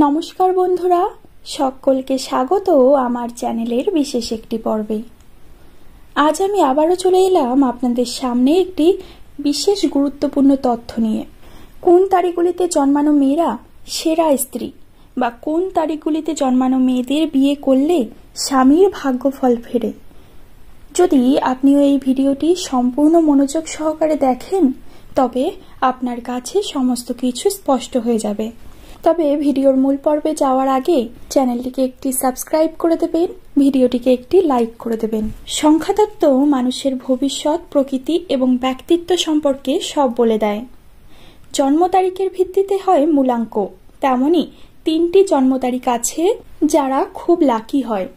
নমস্কার বন্ধুরা, সকলকে স্বাগত আমার চ্যানেলের বিশেষ একটি পর্বে। আজ আমি আবারও চলে এলাম আপনাদের সামনে একটি বিশেষ গুরুত্বপূর্ণ তথ্য নিয়ে। কোন তারিখগুলিতে জন্মানো মেয়েরা সেরা স্ত্রী, বা কোন তারিখগুলিতে জন্মানো মেয়েদের বিয়ে করলে স্বামীর ভাগ্যফল ফেরে। যদি আপনিও এই ভিডিওটি সম্পূর্ণ মনোযোগ সহকারে দেখেন, তবে আপনার কাছে সমস্ত কিছু স্পষ্ট হয়ে যাবে। তবে ভিডিওর মূল পর্বে যাওয়ার আগে চ্যানেলটিকে একটি সাবস্ক্রাইব করে দেবেন, ভিডিওটিকে একটি লাইক করে দেবেন। সংখ্যাতত্ত্ব মানুষের ভবিষ্যৎ, প্রকৃতি এবং ব্যক্তিত্ব সম্পর্কে সব বলে দেয়। জন্ম তারিখের ভিত্তিতে হয় মূলাঙ্ক। তেমনি 3টি জন্ম তারিখ আছে যারা খুব লাকি হয়।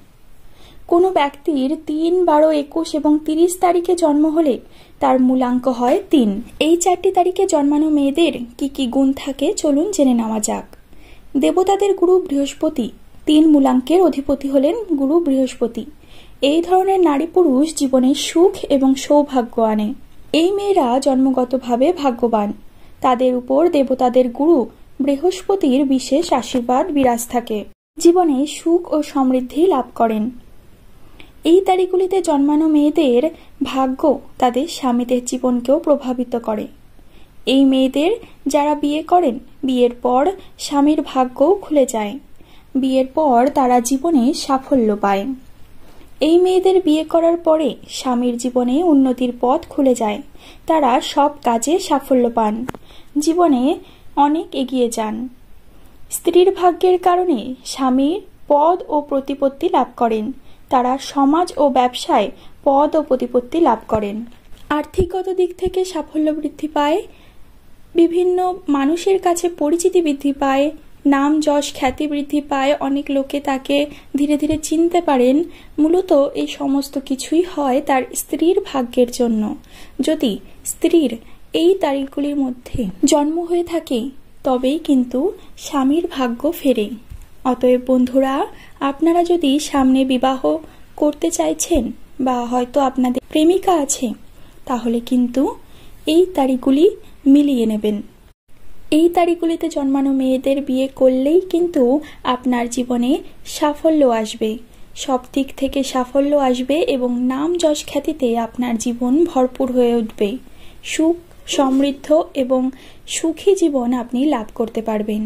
কোনো ব্যক্তির 3, 12, 21 এবং 30 তারিখে জন্ম হলে তার মূলাঙ্ক হয় 3। এই 4টি তারিখে জন্মানো মেয়েদের কি কি গুণ থাকে চলুন জেনে নেওয়া যাক। দেবতাদের গুরু বৃহস্পতি, 3 মূলাঙ্কের অধিপতি হলেন গুরু বৃহস্পতি। এই ধরনের নারী পুরুষ জীবনে সুখ এবং সৌভাগ্য আনে। এই মেয়েরা জন্মগতভাবে ভাগ্যবান। তাদের উপর দেবতাদের গুরু বৃহস্পতির বিশেষ আশীর্বাদ বিরাজ থাকে। জীবনে সুখ ও সমৃদ্ধি লাভ করেন। এই তারিখগুলিতে জন্মানো মেয়েদের ভাগ্য তাদের স্বামীদের জীবনকেও প্রভাবিত করে। এই মেয়েদের যারা বিয়ে করেন, বিয়ের পর স্বামীর ভাগ্যও খুলে যায়। বিয়ের পর তারা জীবনে সাফল্য পায়। এই মেয়েদের বিয়ে করার পরে স্বামীর জীবনে উন্নতির পথ খুলে যায়। তারা সব কাজে সাফল্য পান, জীবনে অনেক এগিয়ে যান। স্ত্রীর ভাগ্যের কারণে স্বামীর পদ ও প্রতিপত্তি লাভ করেন। তারা সমাজ ও ব্যবসায় পদ ও প্রতিপত্তি লাভ করেন। আর্থিকগত দিক থেকে সাফল্য বৃদ্ধি পায়। বিভিন্ন মানুষের কাছে পরিচিতি বৃদ্ধি পায়, নাম যশ খ্যাতি বৃদ্ধি পায়। অনেক লোকে তাকে ধীরে ধীরে চিনতে পারেন। মূলত এই সমস্ত কিছুই হয় তার স্ত্রীর ভাগ্যের জন্য। যদি স্ত্রীর এই তারিখগুলির মধ্যে জন্ম হয়ে থাকে, তবেই কিন্তু স্বামীর ভাগ্য ফেরে। অতএব বন্ধুরা, আপনারা যদি সামনে বিবাহ করতে চাইছেন বা হয়তো আপনাদের প্রেমিকা আছে, তাহলে কিন্তু এই তারিখগুলি মিলিয়ে নেবেন। এই তারিখগুলিতে জন্মানো মেয়েদের বিয়ে করলেই কিন্তু আপনার জীবনে সাফল্য আসবে, সব দিক থেকে সাফল্য আসবে এবং নাম যশ খ্যাতিতে আপনার জীবন ভরপুর হয়ে উঠবে। সুখ, সমৃদ্ধ এবং সুখী জীবন আপনি লাভ করতে পারবেন।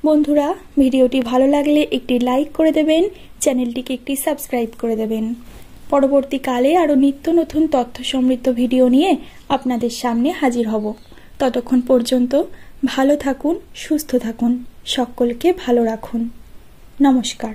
বন্ধুরা, ভিডিওটি ভালো লাগলে একটি লাইক করে দেবেন, চ্যানেলটিকে একটি সাবস্ক্রাইব করে দেবেন। পরবর্তীকালে আরও নিত্য নতুন তথ্য সমৃদ্ধ ভিডিও নিয়ে আপনাদের সামনে হাজির হব। ততক্ষণ পর্যন্ত ভালো থাকুন, সুস্থ থাকুন, সকলকে ভালো রাখুন। নমস্কার।